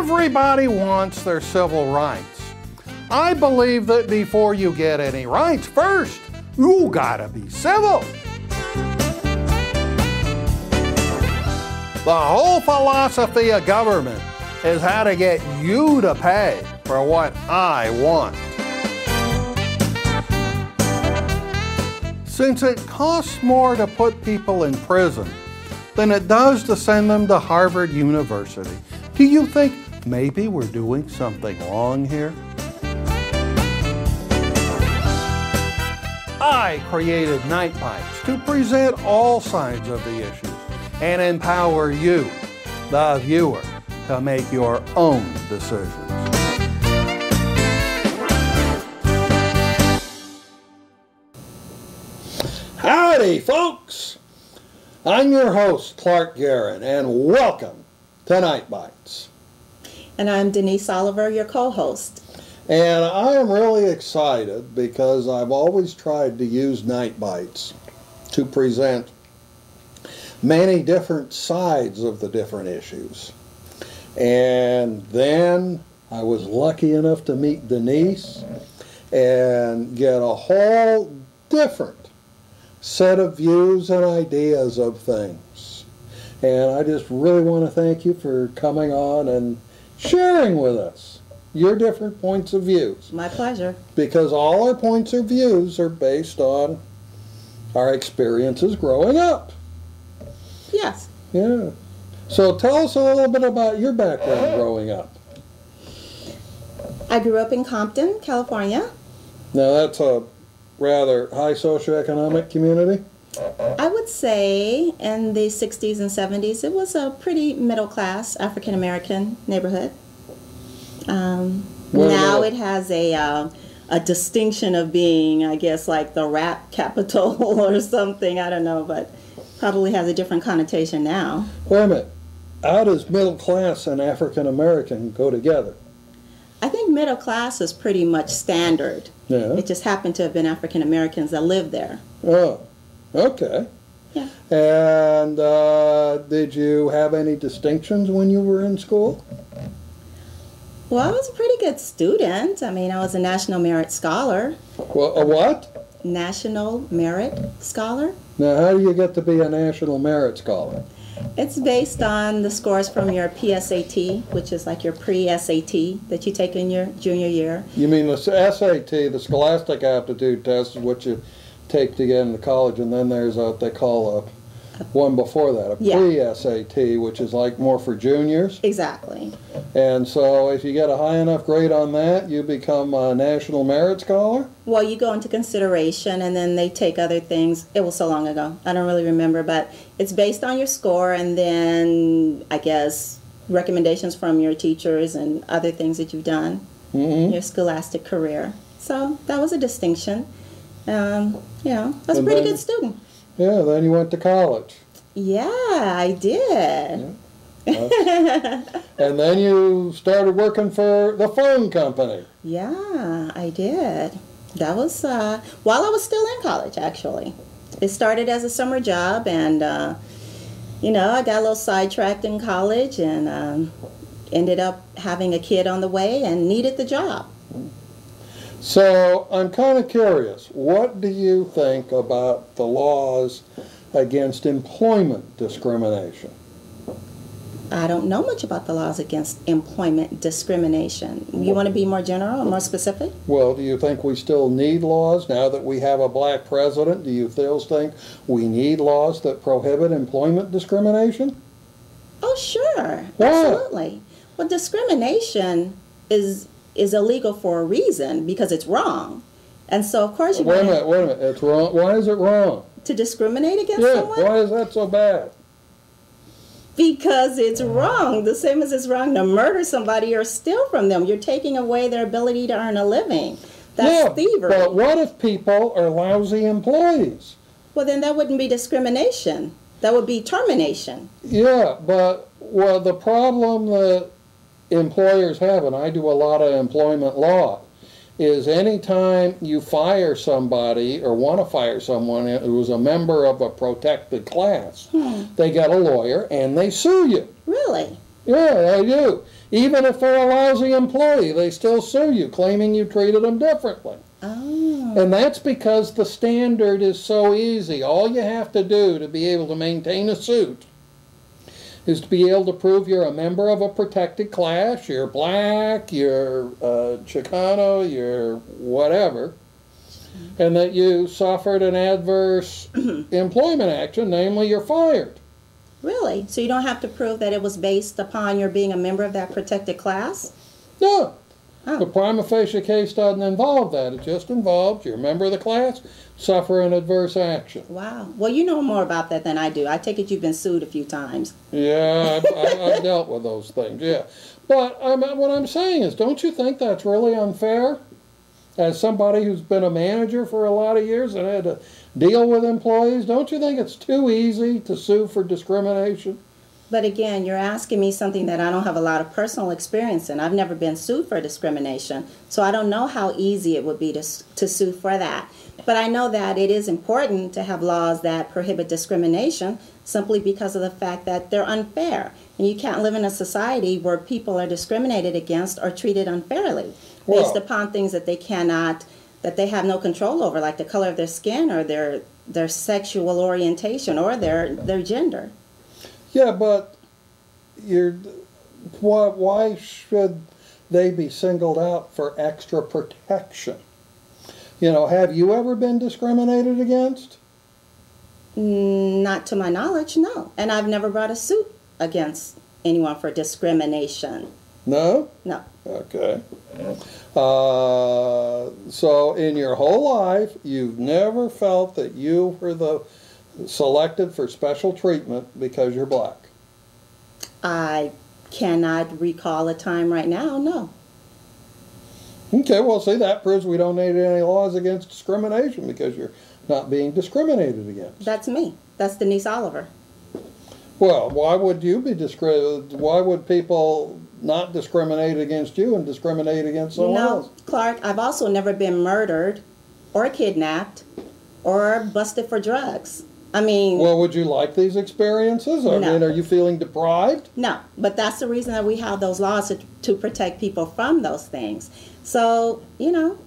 Everybody wants their civil rights. I believe that before you get any rights, first, you gotta be civil. The whole philosophy of government is how to get you to pay for what I want. Since it costs more to put people in prison than it does to send them to Harvard University, do you think maybe we're doing something wrong here? I created NiteBites to present all sides of the issues and empower you, the viewer, to make your own decisions. Howdy, folks! I'm your host, Clark Garen, and welcome to NiteBites. And I'm Denise Oliver, your co-host. And I am really excited because I've always tried to use NiteBites to present many different sides of the different issues. And then I was lucky enough to meet Denise and get a whole different set of views and ideas of things. And I just really want to thank you for coming on and sharing with us your different points of views. My pleasure. Because all our points of views are based on our experiences growing up. Yes. Yeah. So tell us a little bit about your background growing up. I grew up in Compton, California. Now that's a rather high socioeconomic community? I would say in the 60s and 70s it was a pretty middle class African American neighborhood. Now it has a distinction of being, I guess, like the rap capital or something. I don't know, but probably has a different connotation now. Wait a minute. How does middle class and African American go together? I think middle class is pretty much standard. Yeah. It just happened to have been African Americans that lived there. Oh, okay. Yeah. And did you have any distinctions when you were in school? Well, I was a pretty good student. I mean, I was a National Merit Scholar. Well, a what? National Merit Scholar. Now, how do you get to be a National Merit Scholar? It's based on the scores from your PSAT, which is like your pre-SAT that you take in your junior year. You mean the SAT, the Scholastic Aptitude Test, is what you take to get into college, and then there's what they call one before that, a pre-SAT, which is like more for juniors. Exactly. And so if you get a high enough grade on that, you become a National Merit Scholar? Well, you go into consideration, and then they take other things. It was so long ago. I don't really remember, but it's based on your score, and then, I guess, recommendations from your teachers and other things that you've done in your scholastic career. So that was a distinction. I was a pretty good student. Yeah, then you went to college. Yeah, I did. Yeah. And then you started working for the phone company. Yeah, I did. That was while I was still in college, actually. It started as a summer job, and I got a little sidetracked in college and ended up having a kid on the way and needed the job. So I'm kind of curious, what do you think about the laws against employment discrimination? I don't know much about the laws against employment discrimination. You want to be more general or more specific? Well, do you think we still need laws now that we have a black president? Do you still think we need laws that prohibit employment discrimination? Oh, sure. Why? Absolutely. Well, discrimination is illegal for a reason, because it's wrong. And so, of course, Wait a minute. It's wrong. Why is it wrong? To discriminate against someone? Why is that so bad? Because it's wrong. The same as it's wrong to murder somebody or steal from them. You're taking away their ability to earn a living. That's thievery. But what if people are lousy employees? Well, then that wouldn't be discrimination. That would be termination. Yeah, but the problem that employers have, and I do a lot of employment law, is anytime you fire somebody or want to fire someone who's a member of a protected class, they get a lawyer and they sue you. Really? Yeah, they do. Even if they're a lousy employee, they still sue you, claiming you treated them differently. Oh. And that's because the standard is so easy. All you have to do to be able to maintain a suit is to be able to prove you're a member of a protected class, you're black, you're Chicano, you're whatever, and that you suffered an adverse employment action, namely you're fired. Really? So you don't have to prove that it was based upon your being a member of that protected class? No. Oh. The prima facie case doesn't involve that. It just involves you're a member of the class, suffer an adverse action. Wow. Well, you know more about that than I do. I take it you've been sued a few times. Yeah, I've dealt with those things, yeah. But what I'm saying is, don't you think that's really unfair? As somebody who's been a manager for a lot of years and had to deal with employees, don't you think it's too easy to sue for discrimination? But again, you're asking me something that I don't have a lot of personal experience in. I've never been sued for discrimination, so I don't know how easy it would be to sue for that. But I know that it is important to have laws that prohibit discrimination simply because of the fact that they're unfair. And you can't live in a society where people are discriminated against or treated unfairly based upon things that they have no control over, like the color of their skin or their sexual orientation or their gender. Yeah, but why should they be singled out for extra protection? You know, have you ever been discriminated against? Not to my knowledge, no. And I've never brought a suit against anyone for discrimination. No? No. Okay. So in your whole life, you've never felt that you were selected for special treatment because you're black? I cannot recall a time right now, no. Okay, well, see, that proves we don't need any laws against discrimination because you're not being discriminated against. That's me. That's Denise Oliver. Well, why would you be why would people not discriminate against you and discriminate against someone else? Clark, I've also never been murdered or kidnapped or busted for drugs. I mean... Well, would you like these experiences? I mean, are you feeling deprived? No, but that's the reason that we have those laws to protect people from those things. So, you know...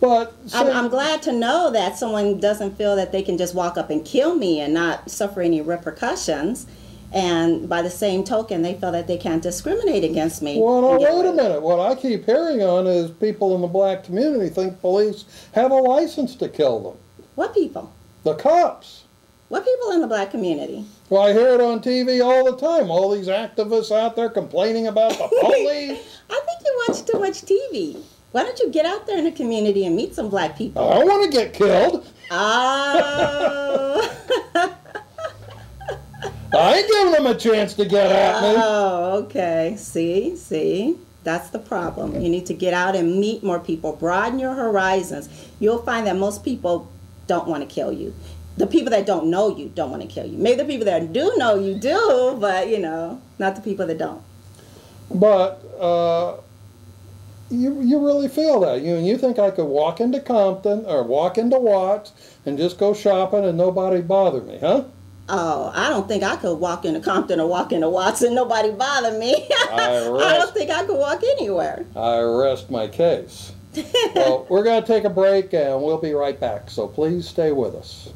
But I'm glad to know that someone doesn't feel that they can just walk up and kill me and not suffer any repercussions. And by the same token, they feel that they can't discriminate against me. Well, no, wait a minute. What I keep hearing on is people in the black community think police have a license to kill them. What people? The cops. What people in the black community? Well, I hear it on TV all the time. All these activists out there complaining about the police. I think you watch too much TV. Why don't you get out there in the community and meet some black people? I don't want to get killed. Oh. I ain't giving them a chance to get at me. Oh, okay. See? That's the problem. You need to get out and meet more people. Broaden your horizons. You'll find that most people don't want to kill you. The people that don't know you don't want to kill you. Maybe the people that do know you do, but, you know, not the people that don't. But you really feel that. You think I could walk into Compton or walk into Watts and just go shopping and nobody bother me, huh? Oh, I don't think I could walk into Compton or walk into Watts and nobody bother me. I don't think I could walk anywhere. I rest my case. Well, we're going to take a break and we'll be right back, so please stay with us.